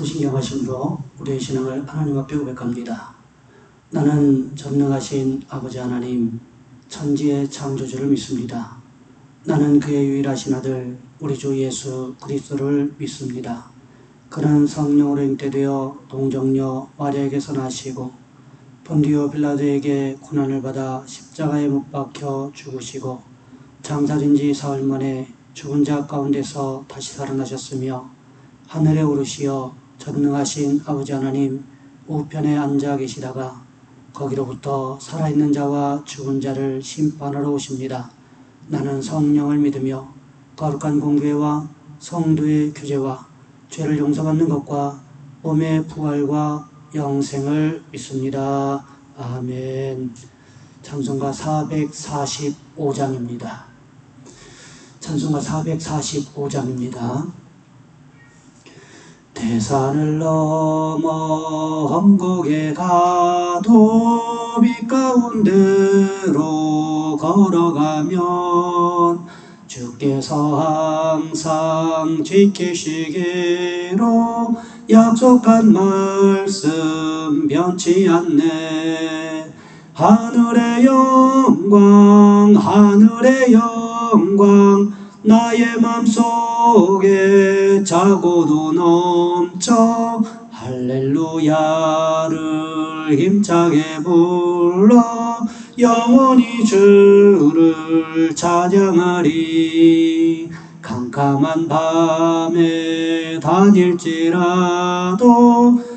소신경하심으로 우리의 신앙을 하나님 앞에 고백합니다. 나는 전능하신 아버지 하나님, 천지의 창조주를 믿습니다. 나는 그의 유일하신 아들 우리 주 예수 그리스도를 믿습니다. 그는 성령으로 잉태되어 동정녀 마리아에게서 나시고 본디오 빌라도에게 고난을 받아 십자가에 못 박혀 죽으시고 장사된 지 사흘 만에 죽은 자 가운데서 다시 살아나셨으며 하늘에 오르시어 전능하신 아버지 하나님 우편에 앉아 계시다가 거기로부터 살아있는 자와 죽은 자를 심판하러 오십니다. 나는 성령을 믿으며 거룩한 공교회와 성도의 교제와 죄를 용서받는 것과 몸의 부활과 영생을 믿습니다. 아멘. 찬송가 445장입니다. 찬송가 445장입니다. 대산을 넘어 험곡에 가도 빛 가운데로 걸어가면 주께서 항상 지키시기로 약속한 말씀 변치 않네. 하늘의 영광 하늘의 영광 나의 맘속에 자고도 넘쳐 할렐루야를 힘차게 불러 영원히 주를 찬양하리. 캄캄한 밤에 다닐지라도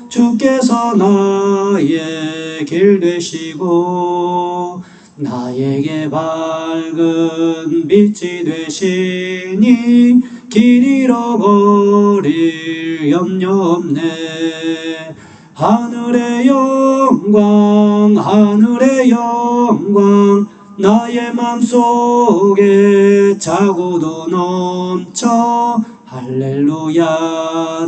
주께서 나의 길 되시고 나에게 밝은 빛이 되시니 길 잃어버릴 염려 없네. 하늘의 영광 하늘의 영광 나의 맘속에 자고도 넘쳐 할렐루야를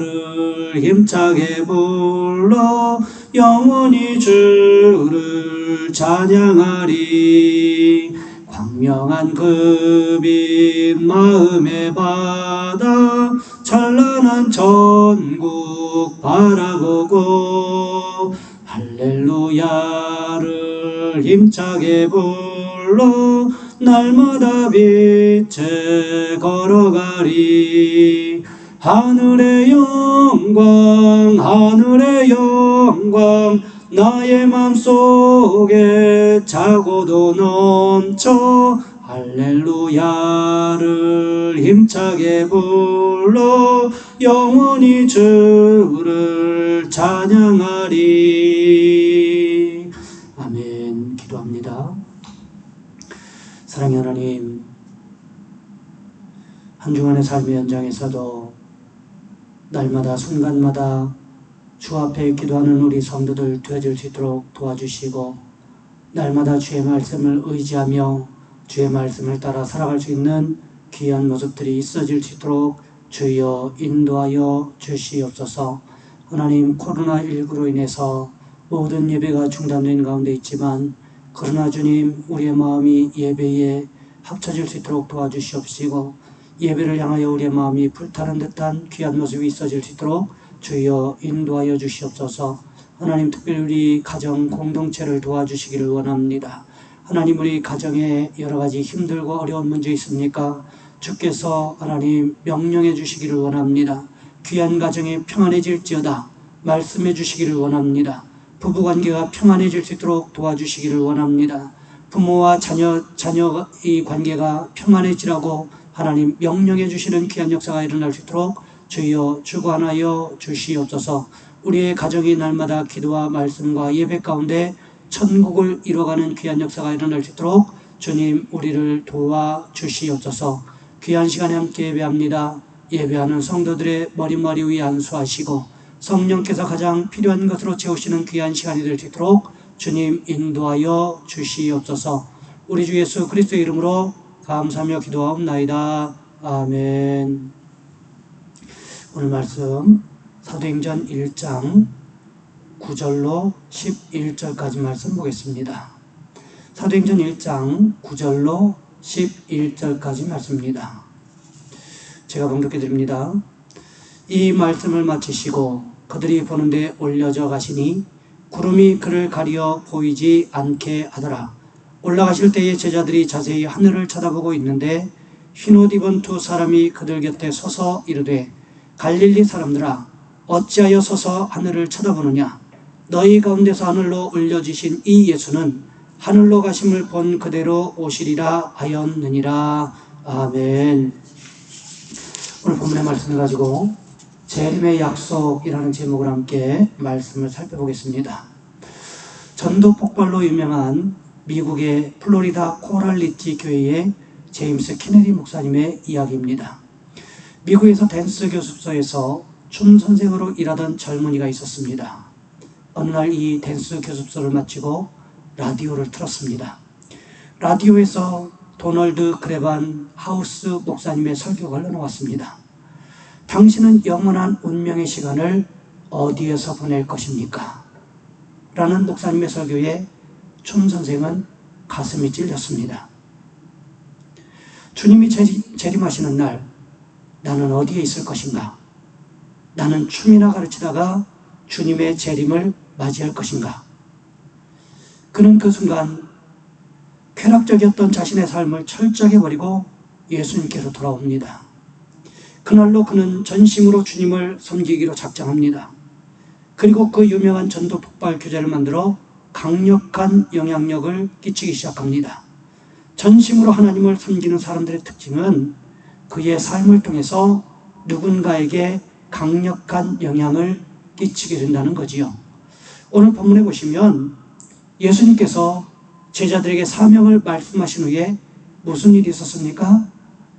힘차게 불러 영원히 주를 찬양하리. 광명한 그 빛 마음에 받아 찬란한 천국 바라보고 할렐루야를 힘차게 불러 날마다 빛에 걸어가리. 하늘의 영광 하늘의 영광 나의 맘속에 자고도 넘쳐 할렐루야를 힘차게 불러 영원히 주를 찬양하리. 아멘. 기도합니다. 사랑의 하나님, 한 주간의 삶의 현장에서도 날마다 순간마다 주 앞에 기도하는 우리 성도들 되어질 수 있도록 도와주시고 날마다 주의 말씀을 의지하며 주의 말씀을 따라 살아갈 수 있는 귀한 모습들이 있어질 수 있도록 주여 인도하여 주시옵소서. 하나님, 코로나19로 인해서 모든 예배가 중단된 가운데 있지만 그러나 주님, 우리의 마음이 예배에 합쳐질 수 있도록 도와주시옵시고 예배를 향하여 우리의 마음이 불타는 듯한 귀한 모습이 있어질 수 있도록 주여 인도하여 주시옵소서. 하나님, 특별히 우리 가정 공동체를 도와주시기를 원합니다. 하나님, 우리 가정에 여러가지 힘들고 어려운 문제 있습니까? 주께서 하나님 명령해 주시기를 원합니다. 귀한 가정이 평안해질지어다 말씀해 주시기를 원합니다. 부부관계가 평안해질 수 있도록 도와주시기를 원합니다. 부모와 자녀의 관계가 평안해지라고 하나님 명령해 주시는 귀한 역사가 일어날 수 있도록 주여 주관하여 주시옵소서. 우리의 가정이 날마다 기도와 말씀과 예배 가운데 천국을 이뤄가는 귀한 역사가 일어날 수 있도록 주님 우리를 도와주시옵소서. 귀한 시간에 함께 예배합니다. 예배하는 성도들의 머리머리 위에 안수하시고 성령께서 가장 필요한 것으로 채우시는 귀한 시간이 될 수 있도록 주님 인도하여 주시옵소서. 우리 주 예수 그리스도의 이름으로 감사하며 기도하옵나이다. 아멘. 오늘 말씀 사도행전 1장 9절로 11절까지 말씀 보겠습니다. 사도행전 1장 9절로 11절까지 말씀입니다. 제가 봉독해 드립니다. 이 말씀을 마치시고 그들이 보는데 올려져 가시니 구름이 그를 가리어 보이지 않게 하더라. 올라가실 때에 제자들이 자세히 하늘을 쳐다보고 있는데 흰 옷 입은 두 사람이 그들 곁에 서서 이르되 갈릴리 사람들아 어찌하여 서서 하늘을 쳐다보느냐. 너희 가운데서 하늘로 올려지신 이 예수는 하늘로 가심을 본 그대로 오시리라 하였느니라. 아멘. 오늘 본문의 말씀을 가지고 재림의 약속이라는 제목을 함께 말씀을 살펴보겠습니다. 전도 폭발로 유명한 미국의 플로리다 코랄리지 교회의 제임스 케네디 목사님의 이야기입니다. 미국에서 댄스 교습소에서 춤 선생으로 일하던 젊은이가 있었습니다. 어느 날 이 댄스 교습소를 마치고 라디오를 틀었습니다. 라디오에서 도널드 그레반 하우스 목사님의 설교가 흘러나왔습니다. 당신은 영원한 운명의 시간을 어디에서 보낼 것입니까? 라는 목사님의 설교에 춤 선생은 가슴이 찔렸습니다. 주님이 재림하시는 날 나는 어디에 있을 것인가? 나는 춤이나 가르치다가 주님의 재림을 맞이할 것인가? 그는 그 순간 쾌락적이었던 자신의 삶을 철저하게 버리고 예수님께로 돌아옵니다. 그날로 그는 전심으로 주님을 섬기기로 작정합니다. 그리고 그 유명한 전도 폭발 교재를 만들어 강력한 영향력을 끼치기 시작합니다. 전심으로 하나님을 섬기는 사람들의 특징은 그의 삶을 통해서 누군가에게 강력한 영향을 끼치게 된다는 거지요. 오늘 본문에 보시면 예수님께서 제자들에게 사명을 말씀하신 후에 무슨 일이 있었습니까?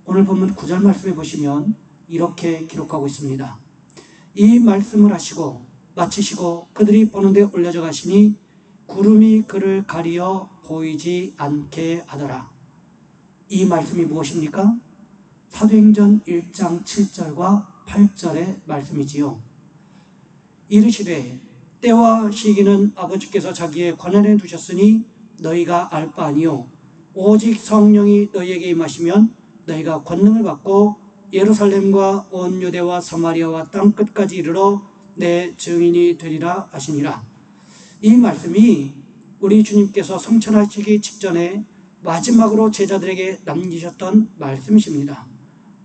오늘 본문 9절 말씀에 보시면 이렇게 기록하고 있습니다. 이 말씀을 하시고 마치시고 그들이 보는데 올려져 가시니 구름이 그를 가리어 보이지 않게 하더라. 이 말씀이 무엇입니까? 사도행전 1장 7절과 8절의 말씀이지요. 이르시되 때와 시기는 아버지께서 자기의 권한에 두셨으니 너희가 알 바 아니요 오직 성령이 너희에게 임하시면 너희가 권능을 받고 예루살렘과 온 유대와 사마리아와 땅끝까지 이르러 내 증인이 되리라 하시니라. 이 말씀이 우리 주님께서 성천하시기 직전에 마지막으로 제자들에게 남기셨던 말씀이십니다.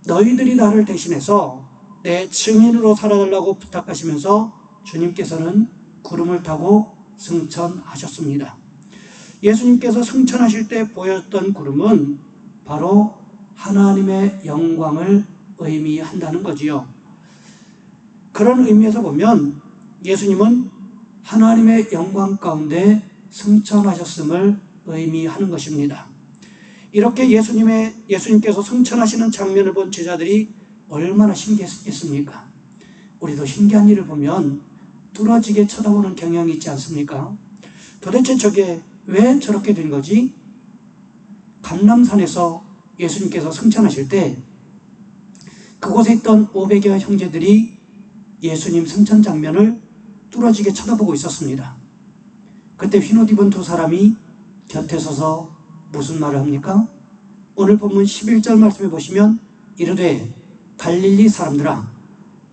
너희들이 나를 대신해서 내 증인으로 살아달라고 부탁하시면서 주님께서는 구름을 타고 승천하셨습니다. 예수님께서 승천하실 때 보였던 구름은 바로 하나님의 영광을 의미한다는 거지요. 그런 의미에서 보면 예수님은 하나님의 영광 가운데 승천하셨음을 의미하는 것입니다. 이렇게 예수님께서 승천하시는 장면을 본 제자들이 얼마나 신기했겠습니까? 우리도 신기한 일을 보면 뚫어지게 쳐다보는 경향이 있지 않습니까? 도대체 저게 왜 저렇게 된 거지? 감람산에서 예수님께서 승천하실 때 그곳에 있던 500여 형제들이 예수님 승천 장면을 뚫어지게 쳐다보고 있었습니다. 그때 흰옷 입은 두 사람이 곁에 서서 무슨 말을 합니까? 오늘 본문 11절 말씀에 보시면 이르되 갈릴리 사람들아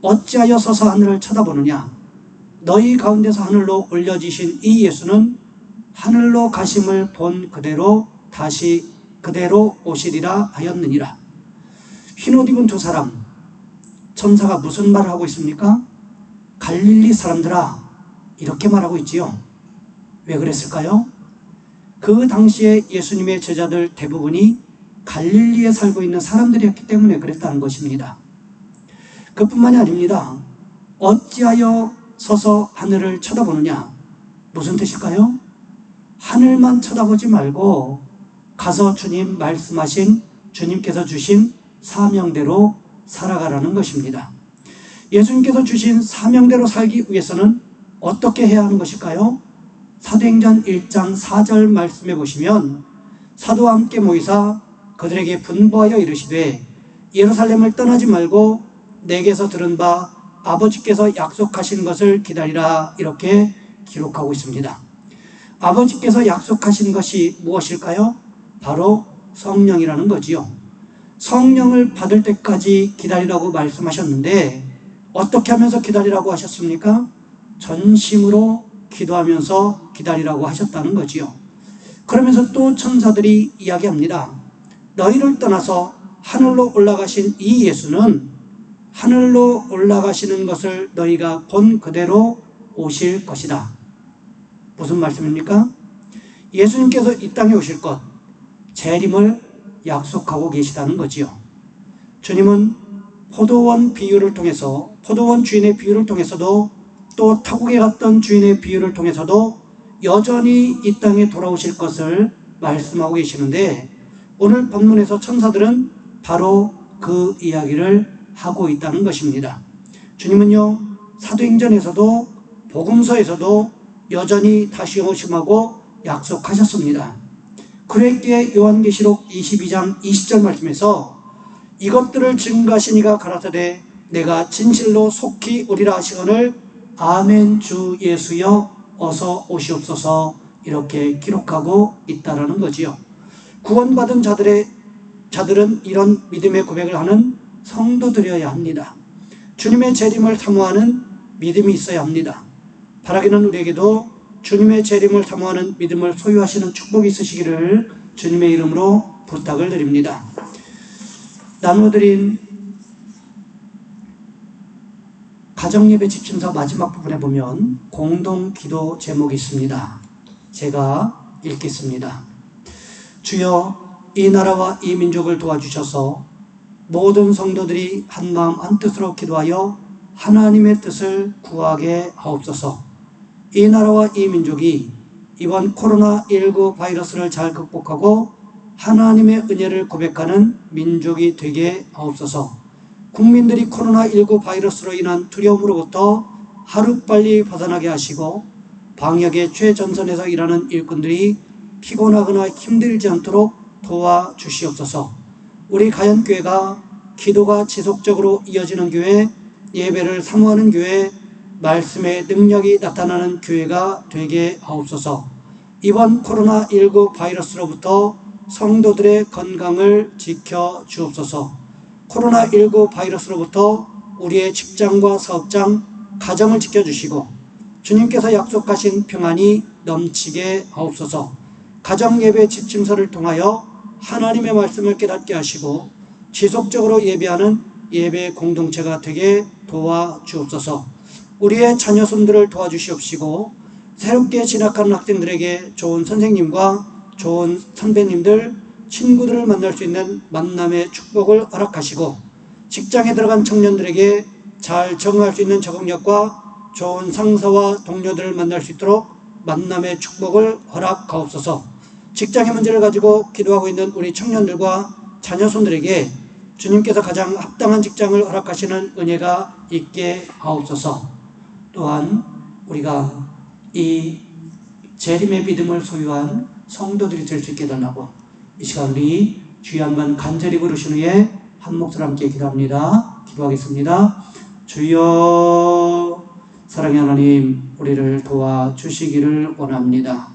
어찌하여 서서 하늘을 쳐다보느냐. 너희 가운데서 하늘로 올려지신 이 예수는 하늘로 가심을 본 그대로 다시 그대로 오시리라 하였느니라. 흰옷 입은 두 사람, 천사가 무슨 말을 하고 있습니까? 갈릴리 사람들아 이렇게 말하고 있지요. 왜 그랬을까요? 그 당시에 예수님의 제자들 대부분이 갈릴리에 살고 있는 사람들이었기 때문에 그랬다는 것입니다. 그뿐만이 아닙니다. 어찌하여 서서 하늘을 쳐다보느냐. 무슨 뜻일까요? 하늘만 쳐다보지 말고 가서 주님 말씀하신 주님께서 주신 사명대로 살아가라는 것입니다. 예수님께서 주신 사명대로 살기 위해서는 어떻게 해야 하는 것일까요? 사도행전 1장 4절 말씀해 보시면 사도와 함께 모이사 그들에게 분부하여 이르시되 예루살렘을 떠나지 말고 내게서 들은 바 아버지께서 약속하신 것을 기다리라 이렇게 기록하고 있습니다. 아버지께서 약속하신 것이 무엇일까요? 바로 성령이라는 거지요. 성령을 받을 때까지 기다리라고 말씀하셨는데 어떻게 하면서 기다리라고 하셨습니까? 전심으로 기도하면서 기다리라고 하셨다는 거지요. 그러면서 또 천사들이 이야기합니다. 너희를 떠나서 하늘로 올라가신 이 예수는 하늘로 올라가시는 것을 너희가 본 그대로 오실 것이다. 무슨 말씀입니까? 예수님께서 이 땅에 오실 것, 재림을 약속하고 계시다는 거지요. 주님은 포도원 비유를 통해서, 포도원 주인의 비유를 통해서도, 또 타국에 갔던 주인의 비유를 통해서도 여전히 이 땅에 돌아오실 것을 말씀하고 계시는데, 오늘 본문에서 천사들은 바로 그 이야기를 하고 있다는 것입니다. 주님은요, 사도행전에서도 복음서에서도 여전히 다시 오심하고 약속하셨습니다. 그랬기에 요한계시록 22장 20절 말씀에서 이것들을 증거하신 이가 가라사대 내가 진실로 속히 오리라 하시거늘 아멘 주 예수여 어서 오시옵소서 이렇게 기록하고 있다라는 거지요. 구원받은 자들은 이런 믿음의 고백을 하는 성도들이어야 합니다. 주님의 재림을 사모하는 믿음이 있어야 합니다. 바라기는 우리에게도 주님의 재림을 사모하는 믿음을 소유하시는 축복이 있으시기를 주님의 이름으로 부탁을 드립니다. 나누어드린 가정예배 집중서 마지막 부분에 보면 공동기도 제목이 있습니다. 제가 읽겠습니다. 주여 이 나라와 이 민족을 도와주셔서 모든 성도들이 한마음 한뜻으로 기도하여 하나님의 뜻을 구하게 하옵소서. 이 나라와 이 민족이 이번 코로나19 바이러스를 잘 극복하고 하나님의 은혜를 고백하는 민족이 되게 하옵소서. 국민들이 코로나19 바이러스로 인한 두려움으로부터 하루빨리 벗어나게 하시고 방역의 최전선에서 일하는 일꾼들이 피곤하거나 힘들지 않도록 도와주시옵소서. 우리 가연교회가 기도가 지속적으로 이어지는 교회, 예배를 사모하는 교회, 말씀의 능력이 나타나는 교회가 되게 하옵소서. 이번 코로나19 바이러스로부터 성도들의 건강을 지켜주옵소서. 코로나19 바이러스로부터 우리의 직장과 사업장, 가정을 지켜주시고 주님께서 약속하신 평안이 넘치게 하옵소서. 가정예배 집침서를 통하여 하나님의 말씀을 깨닫게 하시고 지속적으로 예배하는 예배 공동체가 되게 도와주옵소서. 우리의 자녀손들을 도와주시옵시고 새롭게 진학하는 학생들에게 좋은 선생님과 좋은 선배님들, 친구들을 만날 수 있는 만남의 축복을 허락하시고 직장에 들어간 청년들에게 잘 적응할 수 있는 적응력과 좋은 상사와 동료들을 만날 수 있도록 만남의 축복을 허락하옵소서. 직장의 문제를 가지고 기도하고 있는 우리 청년들과 자녀손들에게 주님께서 가장 합당한 직장을 허락하시는 은혜가 있게 하옵소서. 또한 우리가 이 재림의 믿음을 소유한 성도들이 될 수 있게 해달라고 이 시간 우리 주의 한번 간절히 부르신 후에 한 목소리 함께 기도합니다. 기도하겠습니다. 주여, 사랑의 하나님, 우리를 도와주시기를 원합니다.